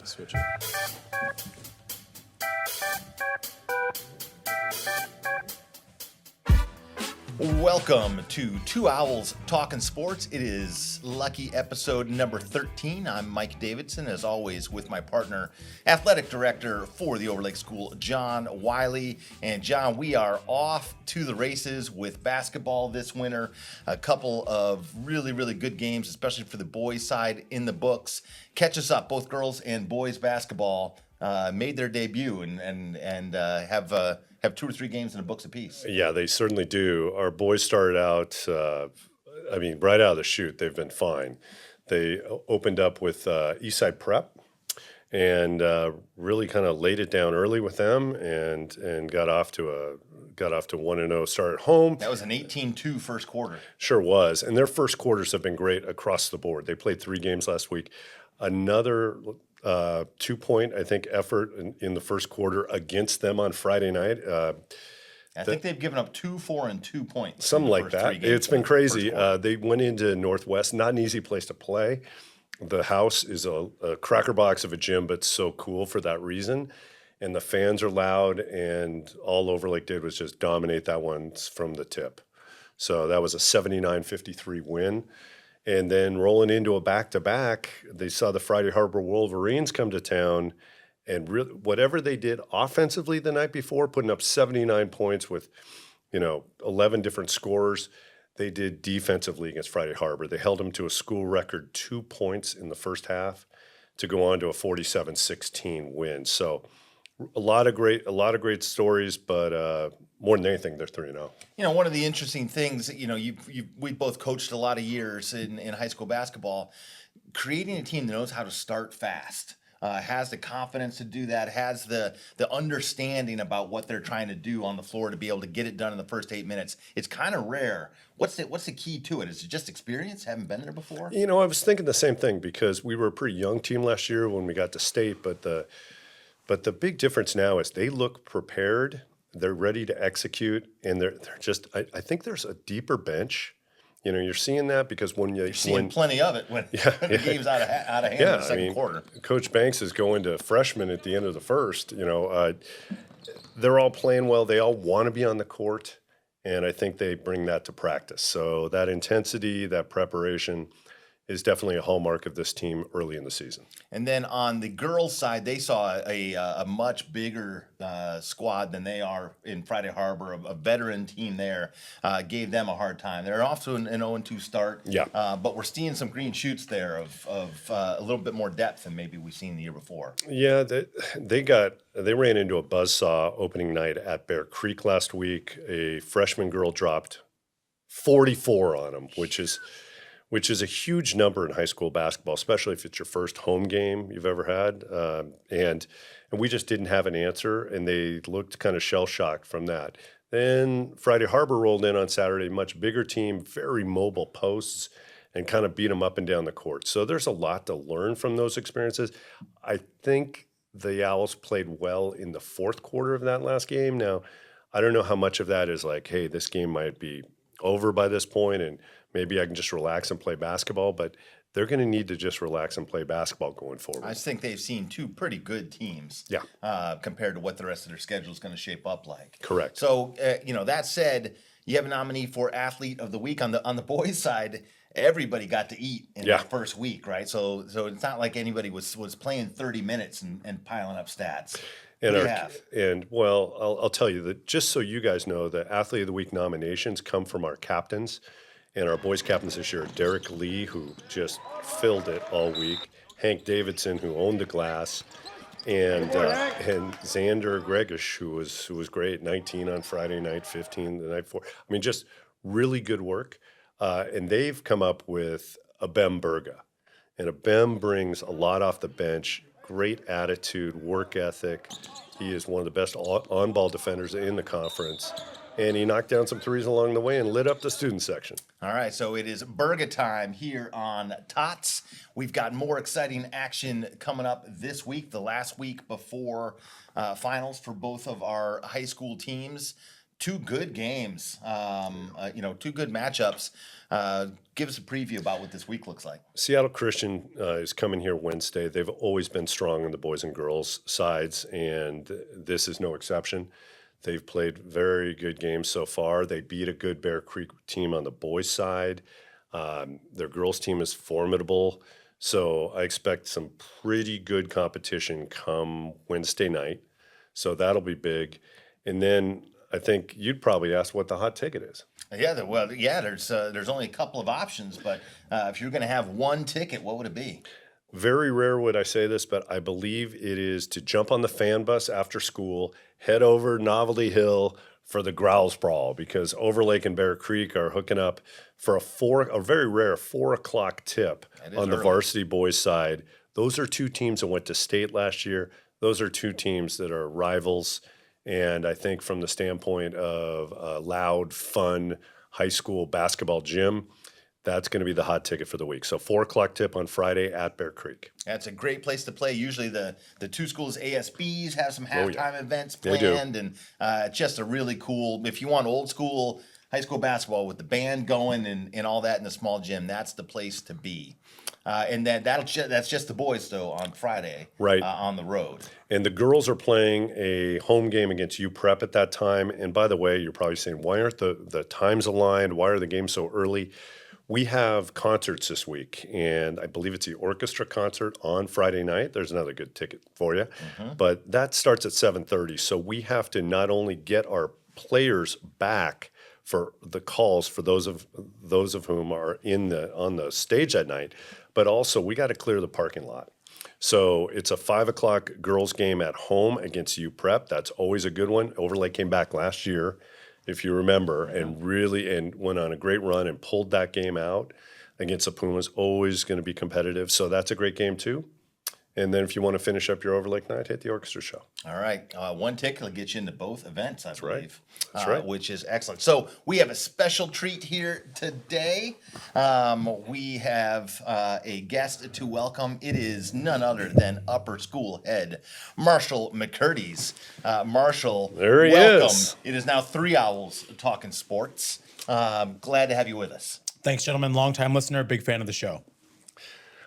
Switch it. Welcome to Two Owls Talking Sports. It is lucky episode number 13. I'm Mike Davidson, as always, with my partner, athletic director for the Overlake School, John Wiley. And John, we are off to the races with basketball this winter. A couple of really, really good games, especially for the boys' side in the books. Catch us up. Both girls and boys basketball made their debut and have 2 or 3 games in the books apiece. Yeah, they certainly do. Our boys started out, right out of the chute, they've been fine. They opened up with Eastside Prep and really kind of laid it down early with them and got off to a 1-0 start at home. That was an 18-2 first quarter. Sure was. And their first quarters have been great across the board. They played 3 games last week. Another 2-point, I think, effort in the first quarter against them on Friday night. I think they've given up 2, 4, and 2 points. Something like that. It's been crazy. They went into Northwest, not an easy place to play. The house is a cracker box of a gym, but so cool for that reason. And the fans are loud, and all Overlake did was just dominate that one from the tip. So that was a 79-53 win. And then rolling into a back-to-back, they saw the Friday Harbor Wolverines come to town, and really, whatever they did offensively the night before, putting up 79 points with, 11 different scorers, they did defensively against Friday Harbor. They held them to a school record 2 points in the first half to go on to a 47-16 win. So a lot of great stories, but more than anything, they're 3-0. One of the interesting things, we both coached a lot of years in high school basketball. Creating a team that knows how to start fast, has the confidence to do that, has the understanding about what they're trying to do on the floor to be able to get it done in the first 8 minutes. It's kind of rare. What's the key to it? Is it just experience? Haven't been there before? I was thinking the same thing because we were a pretty young team last year when we got to state, but the big difference now is they look prepared. They're ready to execute, and they're just. I think there's a deeper bench. You're seeing that because you're seeing plenty of it when the game's out of hand in the second quarter. Coach Banks is going to freshmen at the end of the first. They're all playing well. They all want to be on the court, and I think they bring that to practice. So that intensity, that preparation, is definitely a hallmark of this team early in the season. And then on the girls' side, they saw a much bigger squad than they are in Friday Harbor. A veteran team there gave them a hard time. They're off to an 0-2 start. Yeah. But we're seeing some green shoots there of a little bit more depth than maybe we've seen the year before. Yeah, they ran into a buzzsaw opening night at Bear Creek last week. A freshman girl dropped 44 on them, which is a huge number in high school basketball, especially if it's your first home game you've ever had. And we just didn't have an answer, and they looked kind of shell-shocked from that. Then Friday Harbor rolled in on Saturday, much bigger team, very mobile posts, and kind of beat them up and down the court. So there's a lot to learn from those experiences. I think the Owls played well in the fourth quarter of that last game. Now, I don't know how much of that is like, hey, this game might be over by this point, and maybe I can just relax and play basketball, but they're going to need to just relax and play basketball going forward. I just think they've seen 2 pretty good teams compared to what the rest of their schedule is going to shape up like. Correct. So, that said, you have a nominee for Athlete of the Week. On the boys' side, everybody got to eat in that first week, right? So it's not like anybody was playing 30 minutes and piling up stats. I'll tell you that just so you guys know, the Athlete of the Week nominations come from our captains. And our boys' captains this year, Derek Lee, who just filled it all week, Hank Davidson, who owned the glass, and Xander Gregish, who was great, 19 on Friday night, 15 the night before. I mean, just really good work. And they've come up with Abem Berga. And Abem brings a lot off the bench, great attitude, work ethic. He is one of the best on-ball defenders in the conference. And he knocked down some threes along the way and lit up the student section. All right, so it is Berga time here on TOTS. We've got more exciting action coming up this week, the last week before finals for both of our high school teams. Two good games, two good matchups. Give us a preview about what this week looks like. Seattle Christian is coming here Wednesday. They've always been strong on the boys and girls sides, and this is no exception. They've played very good games so far. They beat a good Bear Creek team on the boys' side. Their girls' team is formidable, so I expect some pretty good competition come Wednesday night. So that'll be big. And then I think you'd probably ask what the hot ticket is. Yeah, there's only a couple of options, but if you're going to have one ticket, what would it be? Very rare would I say this, but I believe it is to jump on the fan bus after school, head over Novelty Hill for the Growls Brawl, because Overlake and Bear Creek are hooking up for a very rare 4 o'clock tip on the early. varsity boys side. Those are two teams that went to state last year. Those are two teams that are rivals. And I think from the standpoint of a loud, fun high school basketball gym, that's going to be the hot ticket for the week. So 4 o'clock tip on Friday at Bear Creek. That's a great place to play. Usually the two schools ASBs have some Oh, yeah. halftime events They do. planned, and just a really cool. If you want old school high school basketball with the band going and all that in a small gym, that's the place to be. And that's just the boys though on Friday, Right. On the road. And the girls are playing a home game against U Prep at that time. And by the way, you're probably saying, why aren't the times aligned? Why are the games so early? We have concerts this week, and I believe it's the orchestra concert on Friday night. There's another good ticket for you. But that starts at 7:30. So we have to not only get our players back for the calls for those of whom are on the stage that night, but also we got to clear the parking lot. So it's a 5 o'clock girls game at home against U Prep. That's always a good one. Overlake came back last year, if you remember, and went on a great run and pulled that game out against the Pumas. Always going to be competitive. So that's a great game too. And then if you want to finish up your Overlake night, hit the orchestra show. All right. One ticket will get you into both events, I believe. That's right. Which is excellent. So we have a special treat here today. We have a guest to welcome. It is none other than upper school head Marshall McCurties. Marshall, There he welcome. is. It is now 3 Owls talking sports. Glad to have you with us. Thanks, gentlemen. Long-time listener, big fan of the show.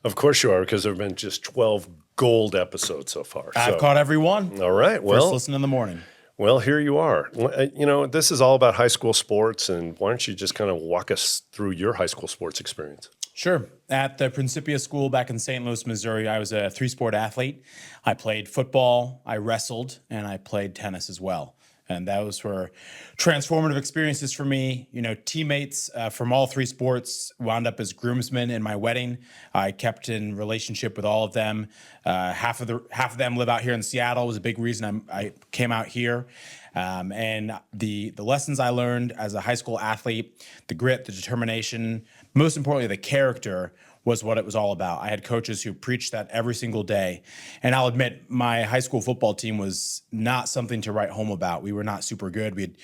Of course you are, because there have been just 12 gold episodes so far. I've caught every one. All right. First Well, listen in the morning. Well, here you are. This is all about high school sports, and why don't you just kind of walk us through your high school sports experience? Sure. At the Principia School back in St. Louis, Missouri, I was a three-sport athlete. I played football, I wrestled, and I played tennis as well. And those were transformative experiences for me. Teammates from all three sports wound up as groomsmen in my wedding. I kept in relationship with all of them. Half of them live out here in Seattle. It was a big reason I came out here. And the lessons I learned as a high school athlete, the grit, the determination, most importantly, the character was what it was all about. I had coaches who preached that every single day. And I'll admit, my high school football team was not something to write home about. We were not super good. We had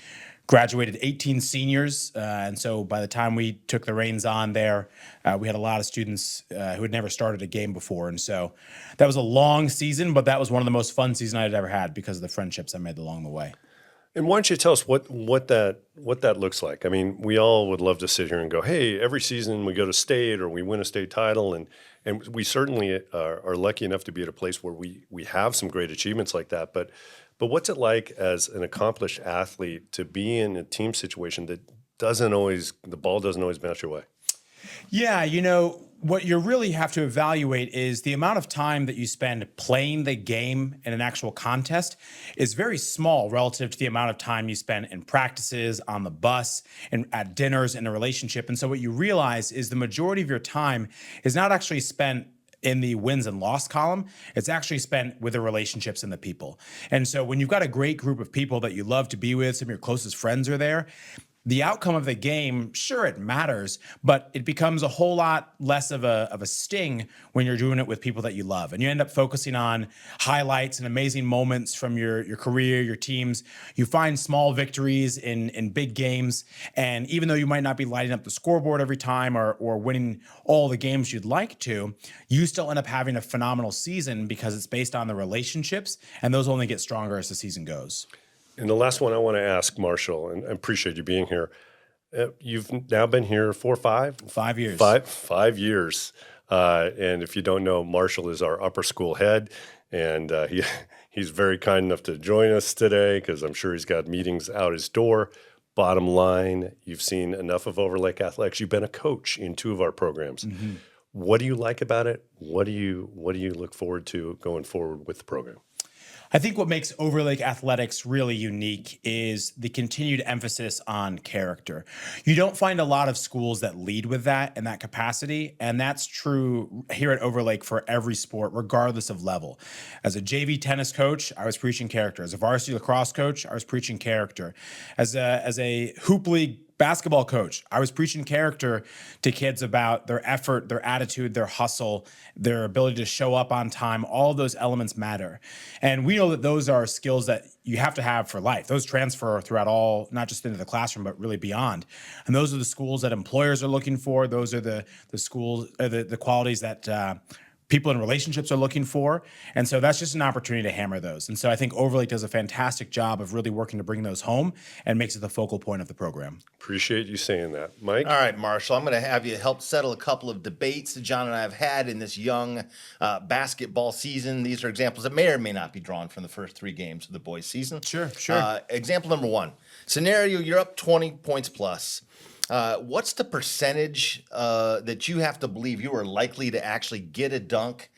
graduated 18 seniors. And so by the time we took the reins on there, we had a lot of students who had never started a game before. And so that was a long season, but that was one of the most fun seasons I had ever had because of the friendships I made along the way. And why don't you tell us what that looks like? I mean, we all would love to sit here and go, hey, every season we go to state or we win a state title, and we certainly are lucky enough to be at a place where we have some great achievements like that. But what's it like as an accomplished athlete to be in a team situation that the ball doesn't always bounce your way? Yeah, what you really have to evaluate is the amount of time that you spend playing the game in an actual contest is very small relative to the amount of time you spend in practices, on the bus, and at dinners, in a relationship. And so what you realize is the majority of your time is not actually spent in the wins and loss column. It's actually spent with the relationships and the people. And so when you've got a great group of people that you love to be with, some of your closest friends are there, the outcome of the game, sure, it matters, but it becomes a whole lot less of a sting when you're doing it with people that you love. And you end up focusing on highlights and amazing moments from your career, your teams. You find small victories in big games. And even though you might not be lighting up the scoreboard every time or winning all the games you'd like to, you still end up having a phenomenal season because it's based on the relationships, and those only get stronger as the season goes. And the last one I want to ask, Marshall, and I appreciate you being here. You've now been here 4 or 5? 5 years. 5 years. And if you don't know, Marshall is our upper school head, and he's very kind enough to join us today because I'm sure he's got meetings out his door. Bottom line, you've seen enough of Overlake Athletics. You've been a coach in 2 of our programs. Mm-hmm. What do you like about it? What do you look forward to going forward with the program? I think what makes Overlake Athletics really unique is the continued emphasis on character. You don't find a lot of schools that lead with that in that capacity, and that's true here at Overlake for every sport, regardless of level. As a JV tennis coach, I was preaching character. As a varsity lacrosse coach, I was preaching character. As a hoop league basketball coach, I was preaching character to kids about their effort, their attitude, their hustle, their ability to show up on time. All of those elements matter. And we know that those are skills that you have to have for life. Those transfer throughout all, not just into the classroom, but really beyond. And those are the schools that employers are looking for. Those are the schools, the qualities that people in relationships are looking for. And so that's just an opportunity to hammer those. And so I think Overlake does a fantastic job of really working to bring those home and makes it the focal point of the program. Appreciate you saying that. Mike? All right, Marshall, I'm going to have you help settle a couple of debates that John and I have had in this young basketball season. These are examples that may or may not be drawn from the first 3 games of the boys' season. Sure. Example number 1, scenario, you're up 20 points plus. What's the percentage that you have to believe you are likely to actually get a dunk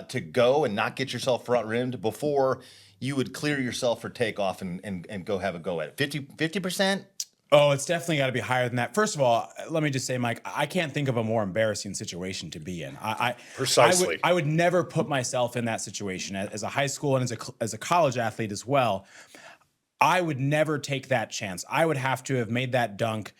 to go and not get yourself front rimmed before you would clear yourself for takeoff and go have a go at it? 50%? Oh, it's definitely got to be higher than that. First of all, let me just say, Mike, I can't think of a more embarrassing situation to be in. Precisely. I would never put myself in that situation as a high school and as a college athlete as well. I would never take that chance. I would have to have made that dunk,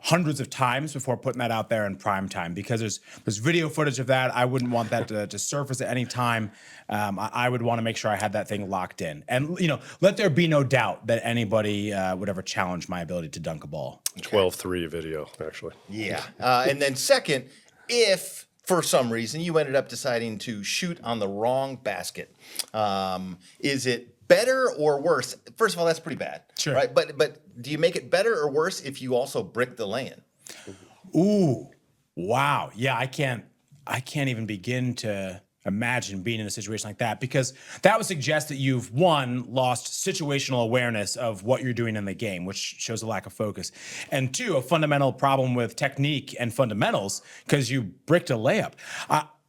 hundreds of times before putting that out there in prime time, because there's video footage of that. I wouldn't want that to surface at any time. I would want to make sure I had that thing locked in. And, let there be no doubt that anybody would ever challenge my ability to dunk a ball. 12-3 video, actually. Yeah. And then second, if for some reason you ended up deciding to shoot on the wrong basket, is it better or worse? First of all, that's pretty bad. Sure. Right? But do you make it better or worse if you also brick the lay-in? Ooh, wow. Yeah, I can't even begin to imagine being in a situation like that, because that would suggest that you've, 1, lost situational awareness of what you're doing in the game, which shows a lack of focus, and 2, a fundamental problem with technique and fundamentals because you bricked a layup.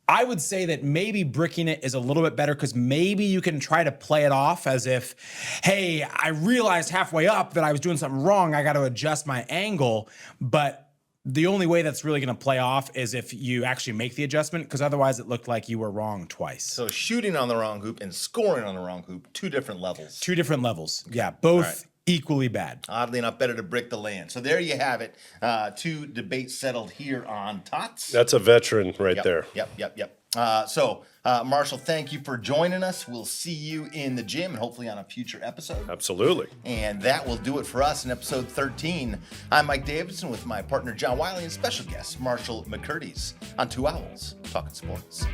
I would say that maybe bricking it is a little bit better because maybe you can try to play it off as if, hey, I realized halfway up that I was doing something wrong. I got to adjust my angle. But the only way that's really going to play off is if you actually make the adjustment, because otherwise it looked like you were wrong twice. So shooting on the wrong hoop and scoring on the wrong hoop, 2 different levels. 2 different levels. Yeah, both equally bad. Oddly enough, better to brick the lay-in. So there you have it. 2 debates settled here on Tots. That's a veteran right there. Yep. So, Marshall, thank you for joining us. We'll see you in the gym and hopefully on a future episode. Absolutely. And that will do it for us in episode 13. I'm Mike Davidson with my partner John Wiley and special guest Marshall McCurties on 2 Owls Talking Sports.